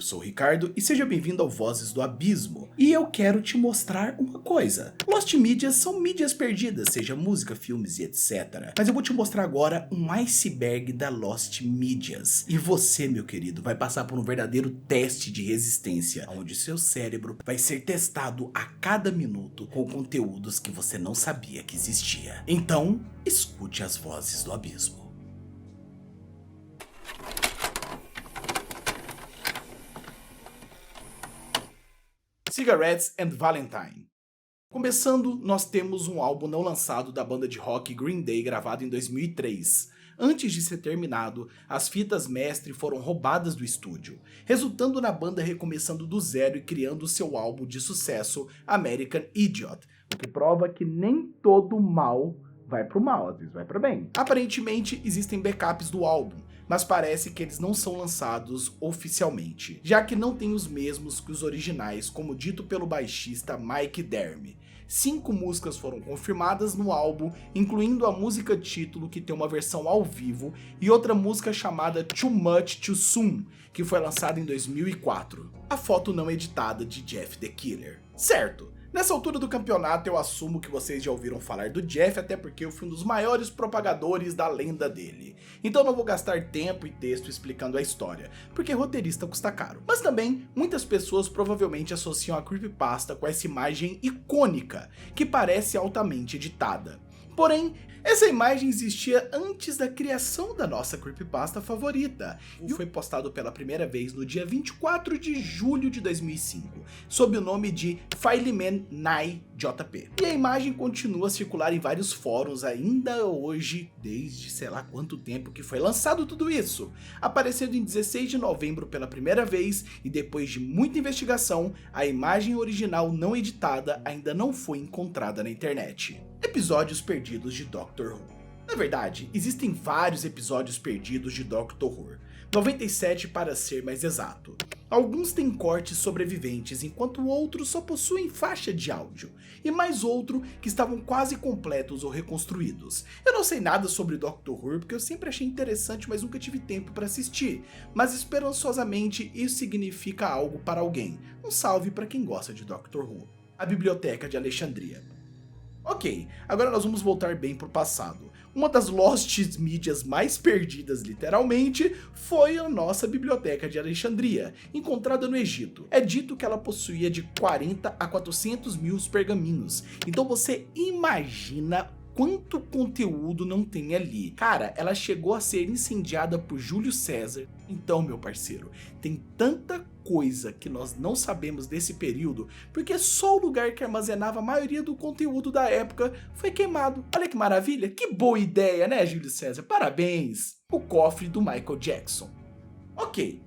sou o Ricardo e seja bem-vindo ao Vozes do Abismo. E eu quero te mostrar uma coisa. Lost Medias são mídias perdidas, seja música, filmes e etc. Mas eu vou te mostrar agora um iceberg da Lost Medias. E você, meu querido, vai passar por um verdadeiro teste de resistência, onde seu cérebro vai ser testado a cada minuto com conteúdos que você não sabia que existia. Então, escute as Vozes do Abismo. Cigarettes and Valentine. Começando, nós temos um álbum não lançado da banda de rock Green Day gravado em 2003. Antes de ser terminado, as fitas mestre foram roubadas do estúdio, resultando na banda recomeçando do zero e criando seu álbum de sucesso American Idiot, o que prova que nem todo mal vai pro mal, às vezes vai pro bem. Aparentemente existem backups do álbum, mas parece que eles não são lançados oficialmente, já que não tem os mesmos que os originais, como dito pelo baixista Mike Dermy. 5 músicas foram confirmadas no álbum, incluindo a música título, que tem uma versão ao vivo, e outra música chamada Too Much Too Soon, que foi lançada em 2004. A foto não editada de Jeff the Killer. Certo. Nessa altura do campeonato eu assumo que vocês já ouviram falar do Jeff, até porque eu fui um dos maiores propagadores da lenda dele. Então não vou gastar tempo e texto explicando a história, porque roteirista custa caro. Mas também, muitas pessoas provavelmente associam a creepypasta com essa imagem icônica, que parece altamente editada. Porém, essa imagem existia antes da criação da nossa creepypasta favorita e foi postado pela primeira vez no dia 24 de julho de 2005, sob o nome de Fileman Nye JP. E a imagem continua a circular em vários fóruns ainda hoje, desde sei lá quanto tempo que foi lançado tudo isso, aparecendo em 16 de novembro pela primeira vez e depois de muita investigação, a imagem original não editada ainda não foi encontrada na internet. Episódios perdidos de Doctor Who. Na verdade, existem vários episódios perdidos de Doctor Who, 97 para ser mais exato. Alguns têm cortes sobreviventes, enquanto outros só possuem faixa de áudio, e mais outro que estavam quase completos ou reconstruídos. Eu não sei nada sobre Doctor Who porque eu sempre achei interessante, mas nunca tive tempo para assistir, mas esperançosamente isso significa algo para alguém. Um salve para quem gosta de Doctor Who. A Biblioteca de Alexandria. Ok, agora nós vamos voltar bem pro passado. Uma das Lost Medias mais perdidas, literalmente, foi a nossa Biblioteca de Alexandria, encontrada no Egito. É dito que ela possuía de 40 a 400 mil pergaminhos, então você imagina quanto conteúdo não tem ali. Cara, ela chegou a ser incendiada por Júlio César. Então, meu parceiro, tem tanta coisa que nós não sabemos desse período, porque só o lugar que armazenava a maioria do conteúdo da época foi queimado. Olha que maravilha, que boa ideia, né, Júlio César? Parabéns! O cofre do Michael Jackson. Ok,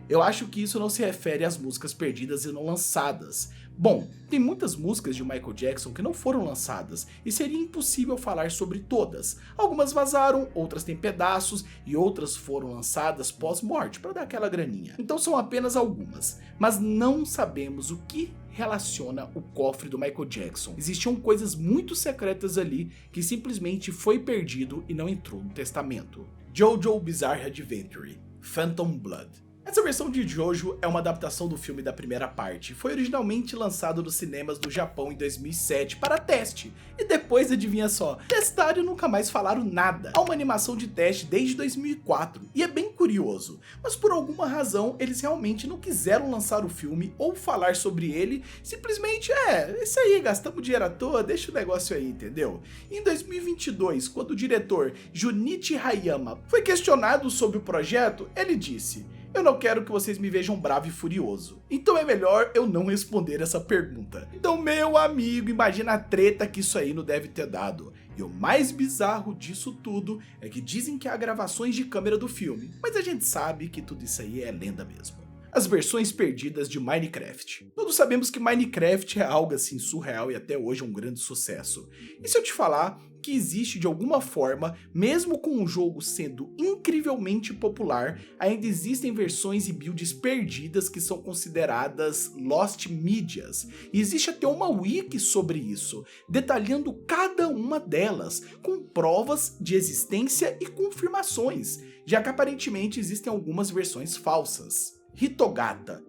eu acho que isso não se refere às músicas perdidas e não lançadas. Bom, tem muitas músicas de Michael Jackson que não foram lançadas e seria impossível falar sobre todas. Algumas vazaram, outras têm pedaços e outras foram lançadas pós-morte para dar aquela graninha. Então são apenas algumas, mas não sabemos o que relaciona o cofre do Michael Jackson. Existiam coisas muito secretas ali que simplesmente foi perdido e não entrou no testamento. JoJo Bizarre Adventure, Phantom Blood. Essa versão de JoJo é uma adaptação do filme da primeira parte, foi originalmente lançado nos cinemas do Japão em 2007 para teste, e depois, adivinha só, testaram e nunca mais falaram nada. Há uma animação de teste desde 2004, e é bem curioso, mas por alguma razão eles realmente não quiseram lançar o filme ou falar sobre ele, simplesmente isso aí, gastamos dinheiro à toa, deixa o negócio aí, entendeu? Em 2022, quando o diretor Junichi Hayama foi questionado sobre o projeto, ele disse: "Eu não quero que vocês me vejam bravo e furioso, então é melhor eu não responder essa pergunta." Então, meu amigo, imagina a treta que isso aí não deve ter dado. E o mais bizarro disso tudo é que dizem que há gravações de câmera do filme, mas a gente sabe que tudo isso aí é lenda mesmo. As versões perdidas de Minecraft. Todos sabemos que Minecraft é algo assim surreal e até hoje é um grande sucesso. E se eu te falar que existe de alguma forma, mesmo com o jogo sendo incrivelmente popular, ainda existem versões e builds perdidas que são consideradas Lost Medias. E existe até uma wiki sobre isso, detalhando cada uma delas, com provas de existência e confirmações, já que aparentemente existem algumas versões falsas. Hitogata.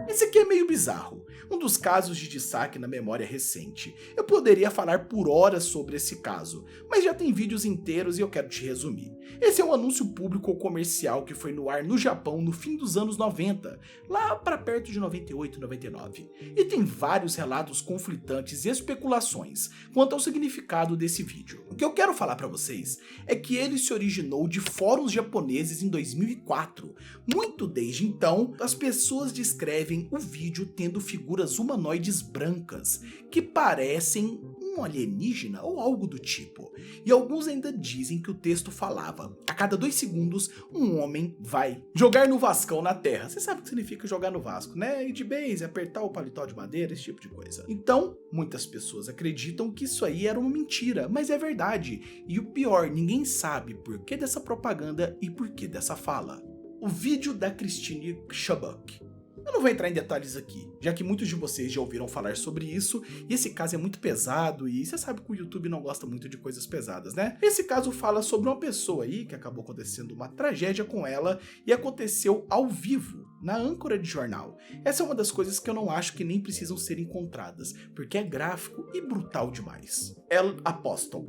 Esse aqui é meio bizarro, um dos casos de destaque na memória recente. Eu poderia falar por horas sobre esse caso, mas já tem vídeos inteiros e eu quero te resumir. Esse é um anúncio público ou comercial que foi no ar no Japão no fim dos anos 90, lá para perto de 98, 99. E tem vários relatos conflitantes e especulações quanto ao significado desse vídeo. O que eu quero falar para vocês é que ele se originou de fóruns japoneses em 2004. Muito desde então, as pessoas descrevem o vídeo tendo figuras humanoides brancas que parecem um alienígena ou algo do tipo. E alguns ainda dizem que o texto falava: a cada 2 segundos um homem vai jogar no Vascão na terra. Você sabe o que significa jogar no Vasco, né? Ir de base, apertar o paletó de madeira, esse tipo de coisa. Então, muitas pessoas acreditam que isso aí era uma mentira, mas é verdade. E o pior, ninguém sabe por que dessa propaganda e por que dessa fala. O vídeo da Christine Chubbuck. Eu não vou entrar em detalhes aqui, já que muitos de vocês já ouviram falar sobre isso, e esse caso é muito pesado, e você sabe que o YouTube não gosta muito de coisas pesadas, né? Esse caso fala sobre uma pessoa aí que acabou acontecendo uma tragédia com ela, e aconteceu ao vivo, na âncora de jornal. Essa é uma das coisas que eu não acho que nem precisam ser encontradas, porque é gráfico e brutal demais. El Apóstol.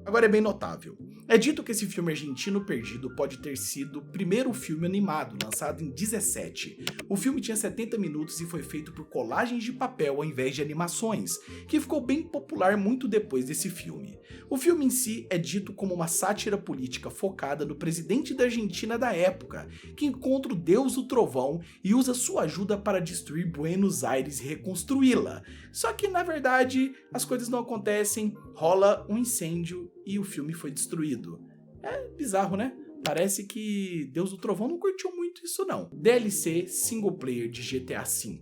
Agora é bem notável. É dito que esse filme argentino perdido pode ter sido o primeiro filme animado, lançado em 17. O filme tinha 70 minutos e foi feito por colagens de papel ao invés de animações, que ficou bem popular muito depois desse filme. O filme em si é dito como uma sátira política focada no presidente da Argentina da época, que encontra o deus do trovão e usa sua ajuda para destruir Buenos Aires e reconstruí-la. Só que na verdade as coisas não acontecem, rola um incêndio e o filme foi destruído. É bizarro, né? Parece que Deus do Trovão não curtiu muito isso não. DLC single player de GTA V.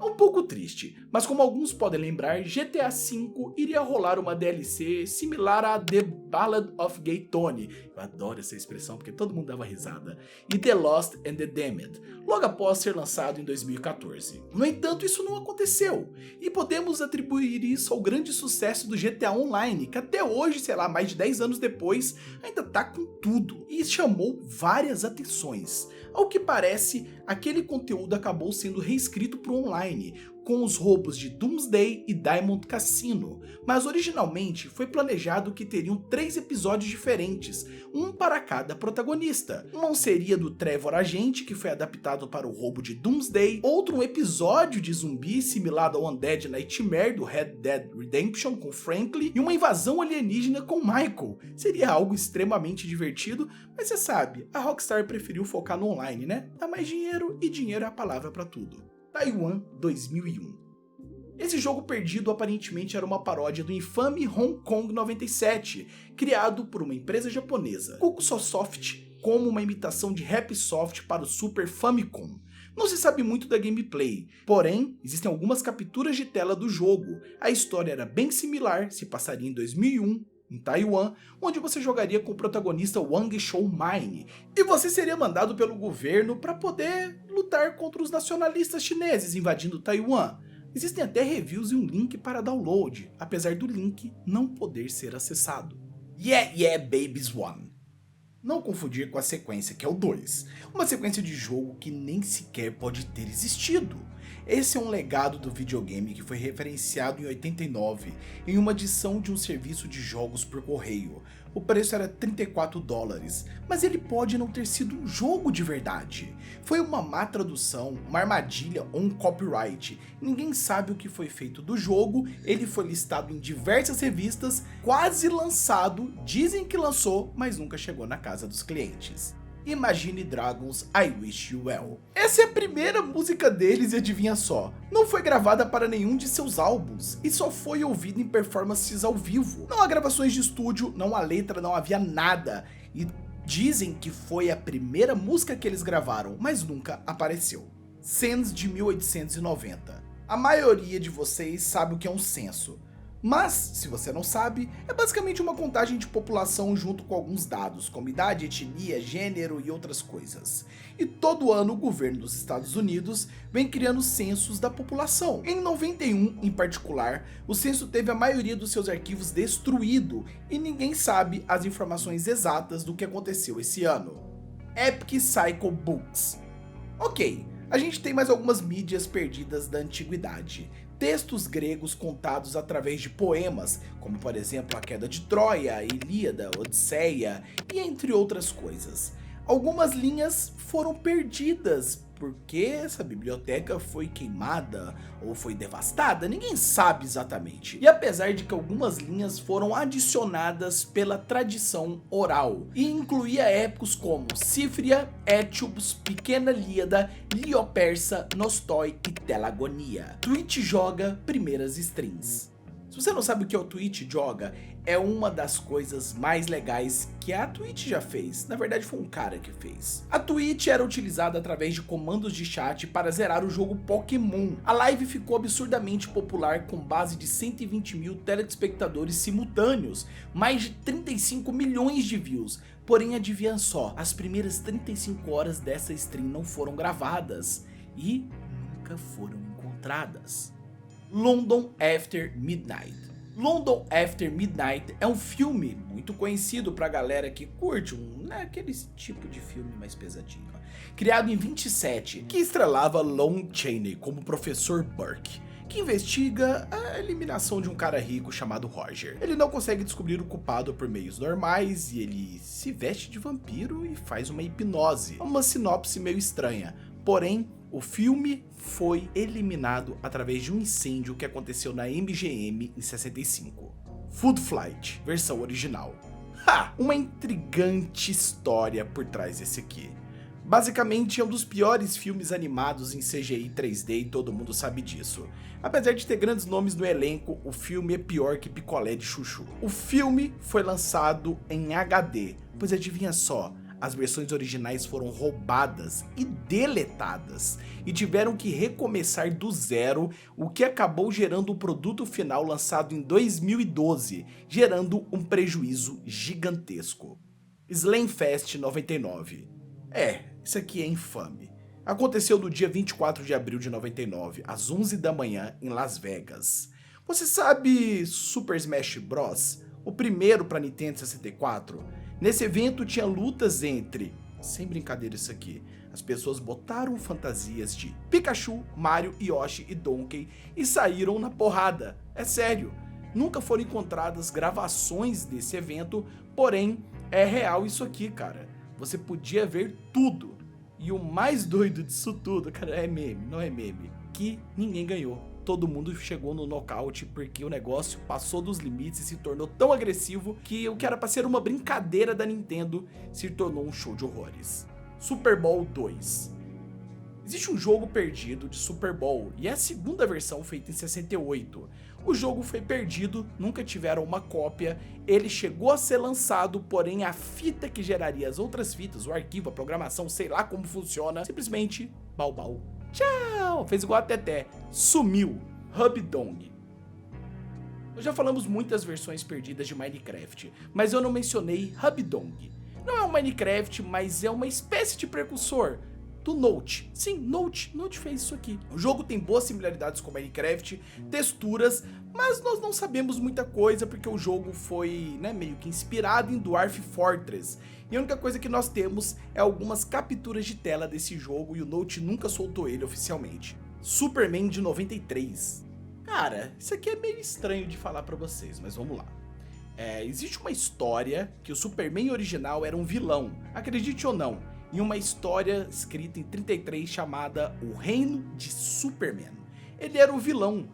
É um pouco triste, mas como alguns podem lembrar, GTA V iria rolar uma DLC similar a The Ballad of Gay Tony, eu adoro essa expressão porque todo mundo dava risada, e The Lost and the Damned, logo após ser lançado em 2014. No entanto, isso não aconteceu, e podemos atribuir isso ao grande sucesso do GTA Online, que até hoje, sei lá, mais de 10 anos depois, ainda tá com tudo, e chamou várias atenções. Ao que parece, aquele conteúdo acabou sendo reescrito para o online, com os roubos de Doomsday e Diamond Casino, mas originalmente foi planejado que teriam 3 episódios diferentes, um para cada protagonista. Um seria do Trevor Agente, que foi adaptado para o roubo de Doomsday, outro um episódio de zumbi similar ao Undead Nightmare do Red Dead Redemption com Franklin, e uma invasão alienígena com Michael. Seria algo extremamente divertido, mas você sabe, a Rockstar preferiu focar no online, né? Dá mais dinheiro e dinheiro é a palavra para tudo. Taiwan 2001. Esse jogo perdido aparentemente era uma paródia do infame Hong Kong 97, criado por uma empresa japonesa, Cuckoosoft, como uma imitação de Happysoft para o Super Famicom. Não se sabe muito da gameplay, porém, existem algumas capturas de tela do jogo. A história era bem similar, se passaria em 2001, em Taiwan, onde você jogaria com o protagonista Wang Shou-mine, e você seria mandado pelo governo para poder lutar contra os nacionalistas chineses invadindo Taiwan. Existem até reviews e um link para download, apesar do link não poder ser acessado. Yeah Babies 1. Não confundir com a sequência que é o 2, uma sequência de jogo que nem sequer pode ter existido. Esse é um legado do videogame que foi referenciado em 89 em uma edição de um serviço de jogos por correio. O preço era $34, mas ele pode não ter sido um jogo de verdade. Foi uma má tradução, uma armadilha ou um copyright. Ninguém sabe o que foi feito do jogo, ele foi listado em diversas revistas, quase lançado, dizem que lançou, mas nunca chegou na casa dos clientes. Imagine Dragons I Wish You Well. Essa é a primeira música deles e adivinha só, não foi gravada para nenhum de seus álbuns e só foi ouvida em performances ao vivo. Não há gravações de estúdio, não há letra, não havia nada. E dizem que foi a primeira música que eles gravaram, mas nunca apareceu. Censo de 1890. A maioria de vocês sabe o que é um censo. Mas, se você não sabe, é basicamente uma contagem de população junto com alguns dados, como idade, etnia, gênero e outras coisas. E todo ano o governo dos Estados Unidos vem criando censos da população. Em 91, em particular, o censo teve a maioria dos seus arquivos destruído e ninguém sabe as informações exatas do que aconteceu esse ano. Epic Cycle Books. Ok, a gente tem mais algumas mídias perdidas da antiguidade. Textos gregos contados através de poemas, como por exemplo a Queda de Troia, a Ilíada, a Odisseia e entre outras coisas. Algumas linhas foram perdidas porque essa biblioteca foi queimada ou foi devastada, ninguém sabe exatamente. E apesar de que algumas linhas foram adicionadas pela tradição oral e incluía épicos como Cífria, Étiopos, Pequena Líada, Liopersa, Nostoi e Telagonia. Twitch joga primeiras strings. Se você não sabe o que é o Twitch joga, é uma das coisas mais legais que a Twitch já fez. Na verdade foi um cara que fez. A Twitch era utilizada através de comandos de chat para zerar o jogo Pokémon. A live ficou absurdamente popular com base de 120 mil telespectadores simultâneos, mais de 35 milhões de views. Porém, adivinha só, as primeiras 35 horas dessa stream não foram gravadas e nunca foram encontradas. London After Midnight. London After Midnight é um filme muito conhecido pra galera que curte aquele tipo de filme mais pesadinho. Criado em 27, que estrelava Lon Chaney como Professor Burke, que investiga a eliminação de um cara rico chamado Roger. Ele não consegue descobrir o culpado por meios normais e ele se veste de vampiro e faz uma hipnose. Uma sinopse meio estranha, porém o filme foi eliminado através de um incêndio que aconteceu na MGM em 65. Food Flight, versão original. Uma intrigante história por trás desse aqui. Basicamente é um dos piores filmes animados em CGI 3D e todo mundo sabe disso. Apesar de ter grandes nomes no elenco, o filme é pior que picolé de chuchu. O filme foi lançado em HD, pois adivinha só, as versões originais foram roubadas e deletadas e tiveram que recomeçar do zero, o que acabou gerando o produto final lançado em 2012, gerando um prejuízo gigantesco. Slamfest 99. Isso aqui é infame. Aconteceu no dia 24 de abril de 99, às 11 da manhã, em Las Vegas. Você sabe Super Smash Bros? O primeiro para Nintendo 64? Nesse evento tinha lutas entre, sem brincadeira isso aqui, as pessoas botaram fantasias de Pikachu, Mario, Yoshi e Donkey e saíram na porrada. É sério, nunca foram encontradas gravações desse evento, porém é real isso aqui, cara. Você podia ver tudo. E o mais doido disso tudo, cara, é meme, não é meme, que ninguém ganhou. Todo mundo chegou no nocaute porque o negócio passou dos limites e se tornou tão agressivo que o que era pra ser uma brincadeira da Nintendo se tornou um show de horrores. Super Bowl 2. Existe um jogo perdido de Super Bowl e é a segunda versão feita em 68. O jogo foi perdido, nunca tiveram uma cópia, ele chegou a ser lançado, porém a fita que geraria as outras fitas, o arquivo, a programação, sei lá como funciona, simplesmente bau. Tchau! Fez igual a Teté. Sumiu. Hubdong. Nós já falamos muitas versões perdidas de Minecraft, mas eu não mencionei Hubdong. Não é um Minecraft, mas é uma espécie de precursor do Note. Sim, Note fez isso aqui. O jogo tem boas similaridades com Minecraft, texturas, mas nós não sabemos muita coisa porque o jogo foi meio que inspirado em Dwarf Fortress. E a única coisa que nós temos é algumas capturas de tela desse jogo e o Note nunca soltou ele oficialmente. Superman de 93. Cara, isso aqui é meio estranho de falar pra vocês, mas vamos lá. Existe uma história que o Superman original era um vilão, acredite ou não, em uma história escrita em 33 chamada O Reino de Superman. Ele era o vilão.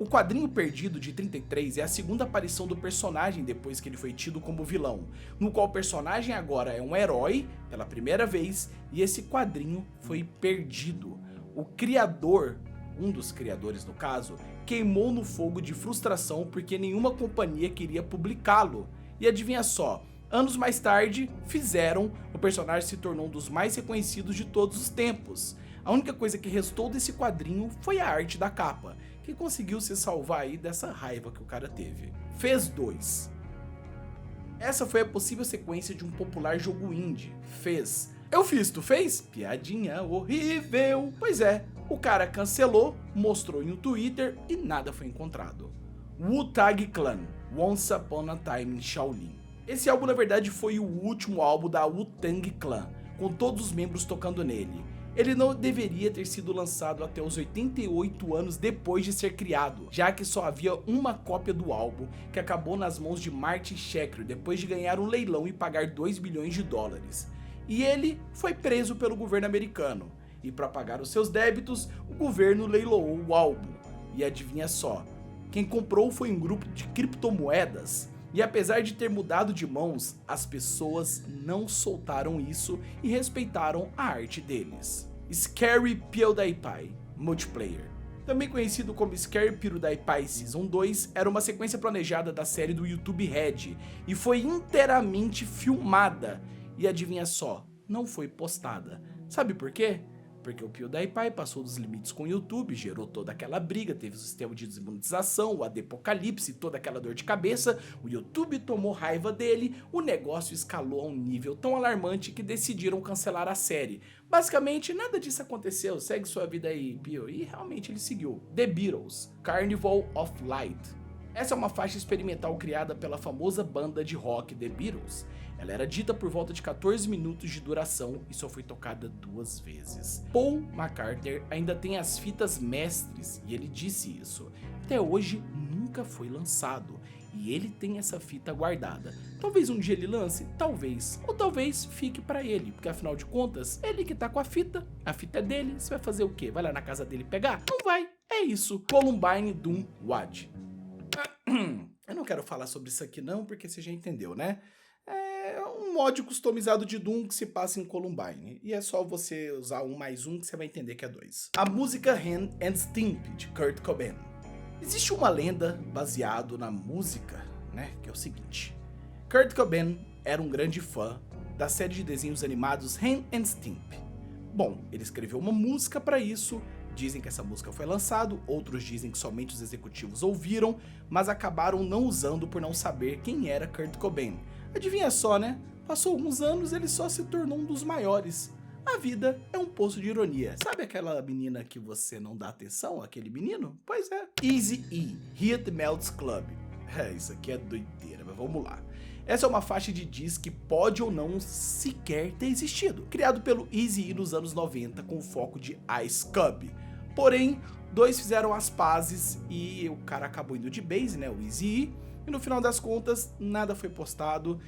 O quadrinho perdido de 33 é a segunda aparição do personagem depois que ele foi tido como vilão, no qual o personagem agora é um herói pela primeira vez e esse quadrinho foi perdido. O criador, um dos criadores no caso, queimou no fogo de frustração porque nenhuma companhia queria publicá-lo. E adivinha só, anos mais tarde, o personagem se tornou um dos mais reconhecidos de todos os tempos. A única coisa que restou desse quadrinho foi a arte da capa, que conseguiu se salvar aí dessa raiva que o cara teve. Fez 2. Essa foi a possível sequência de um popular jogo indie, Fez. Eu fiz, tu fez? Piadinha horrível. Pois é, o cara cancelou, mostrou em um Twitter e nada foi encontrado. Wu-Tang Clan, Once Upon a Time in Shaolin. Esse álbum na verdade foi o último álbum da Wu-Tang Clan, com todos os membros tocando nele. Ele não deveria ter sido lançado até os 88 anos depois de ser criado, já que só havia uma cópia do álbum, que acabou nas mãos de Martin Shecker depois de ganhar um leilão e pagar 2 bilhões de dólares. E ele foi preso pelo governo americano, e para pagar os seus débitos, o governo leiloou o álbum. E adivinha só, quem comprou foi um grupo de criptomoedas. E apesar de ter mudado de mãos, as pessoas não soltaram isso e respeitaram a arte deles. Scary PewDiePie Multiplayer, também conhecido como Scary PewDiePie Season 2, era uma sequência planejada da série do YouTube Red e foi inteiramente filmada. E adivinha só, não foi postada. Sabe por quê? Porque o PewDiePie passou dos limites com o YouTube, gerou toda aquela briga, teve o sistema de desmonetização, o adepocalipse, toda aquela dor de cabeça, o YouTube tomou raiva dele, o negócio escalou a um nível tão alarmante que decidiram cancelar a série. Basicamente, nada disso aconteceu, segue sua vida aí, Pew, e realmente ele seguiu. The Beatles, Carnival of Light. Essa é uma faixa experimental criada pela famosa banda de rock The Beatles. Ela era dita por volta de 14 minutos de duração e só foi tocada 2 vezes. Paul McCartney ainda tem as fitas mestres e ele disse isso. Até hoje nunca foi lançado e ele tem essa fita guardada. Talvez um dia ele lance, talvez, ou talvez fique pra ele, porque afinal de contas, ele que tá com a fita é dele, você vai fazer o quê? Vai lá na casa dele pegar? Não vai, é isso. Columbine Doom Wad. Eu não quero falar sobre isso aqui não, porque você já entendeu, né? É um mod customizado de Doom que se passa em Columbine. E é só você usar 1 mais 1 que você vai entender que é 2. A música Ren and Stimpy, de Kurt Cobain. Existe uma lenda baseada na música, né? Que é o seguinte. Kurt Cobain era um grande fã da série de desenhos animados Ren and Stimpy. Bom, ele escreveu uma música para isso. Dizem que essa música foi lançada, outros dizem que somente os executivos ouviram, mas acabaram não usando por não saber quem era Kurt Cobain. Adivinha só, né? Passou alguns anos, ele só se tornou um dos maiores. A vida é um poço de ironia. Sabe aquela menina que você não dá atenção? Aquele menino? Pois é. Eazy-E, Hit Melts Club. Isso aqui é doideira, mas vamos lá. Essa é uma faixa de diz que pode ou não sequer ter existido. Criado pelo Eazy-E nos anos 90 com o foco de Ice Cube. Porém, dois fizeram as pazes e o cara acabou indo de base, né? O Eazy-E. E no final das contas, nada foi postado.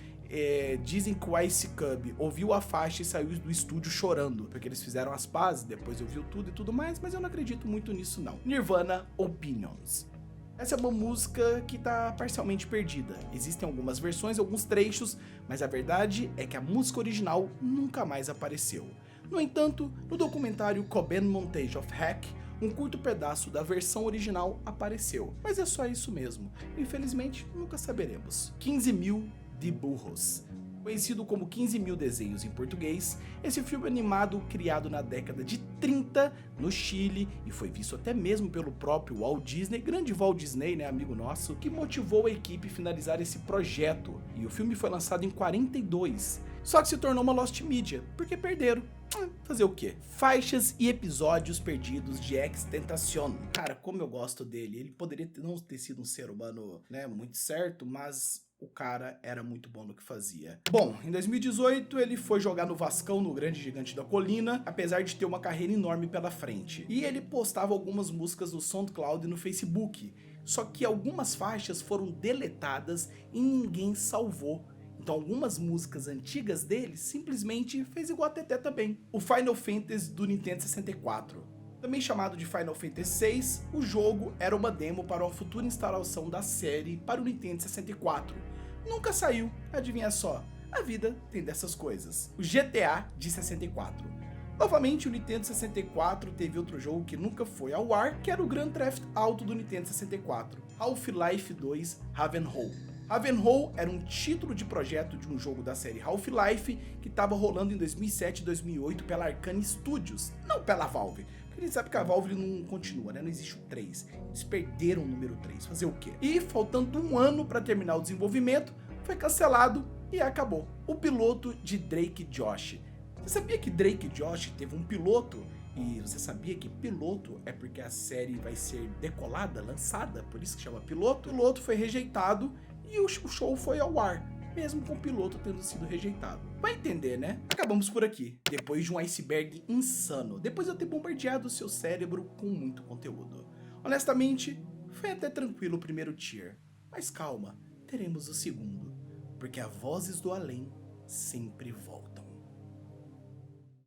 Dizem que o Ice Cube ouviu a faixa e saiu do estúdio chorando, porque eles fizeram as pazes, depois ouviu tudo e tudo mais, mas eu não acredito muito nisso não. Nirvana Opinions. Essa é uma música que tá parcialmente perdida. Existem algumas versões, alguns trechos, mas a verdade é que a música original nunca mais apareceu. No entanto, no documentário Cobain Montage of Hack, um curto pedaço da versão original apareceu, mas é só isso mesmo. Infelizmente, nunca saberemos. 15 mil de burros. Conhecido como 15 mil desenhos em português, esse filme animado criado na década de 30 no Chile e foi visto até mesmo pelo próprio Walt Disney, grande Walt Disney, né, amigo nosso, que motivou a equipe a finalizar esse projeto. E o filme foi lançado em 42, só que se tornou uma lost media, porque perderam. Fazer o quê? Faixas e episódios perdidos de XXXTentacion. Cara, como eu gosto dele. Ele poderia não ter sido um ser humano, né, muito certo, mas o cara era muito bom no que fazia. Bom, em 2018 ele foi jogar no Vascão, no Grande Gigante da Colina, apesar de ter uma carreira enorme pela frente. E ele postava algumas músicas no SoundCloud e no Facebook. Só que algumas faixas foram deletadas e ninguém salvou. Então algumas músicas antigas dele simplesmente fez igual a Teté também. O Final Fantasy do Nintendo 64. Também chamado de Final Fantasy VI, o jogo era uma demo para uma futura instalação da série para o Nintendo 64. Nunca saiu, adivinha só, a vida tem dessas coisas. O GTA de 64. Novamente o Nintendo 64 teve outro jogo que nunca foi ao ar, que era o Grand Theft Auto do Nintendo 64. Half-Life 2 Ravenholm. Ravenholm era um título de projeto de um jogo da série Half-Life que estava rolando em 2007 e 2008 pela Arcane Studios, não pela Valve. A gente sabe que a Valve não continua, né? Não existe o 3. Eles perderam o número 3. Fazer o quê? E faltando um ano para terminar o desenvolvimento, foi cancelado e acabou. O piloto de Drake e Josh. Você sabia que Drake e Josh teve um piloto? E você sabia que piloto é porque a série vai ser decolada, lançada, por isso que chama piloto? O piloto foi rejeitado e o show foi ao ar, mesmo com o piloto tendo sido rejeitado. Vai entender, né? Acabamos por aqui, depois de um iceberg insano, depois de eu ter bombardeado o seu cérebro com muito conteúdo. Honestamente, foi até tranquilo o primeiro tier, mas calma, teremos o segundo, porque as vozes do além sempre voltam.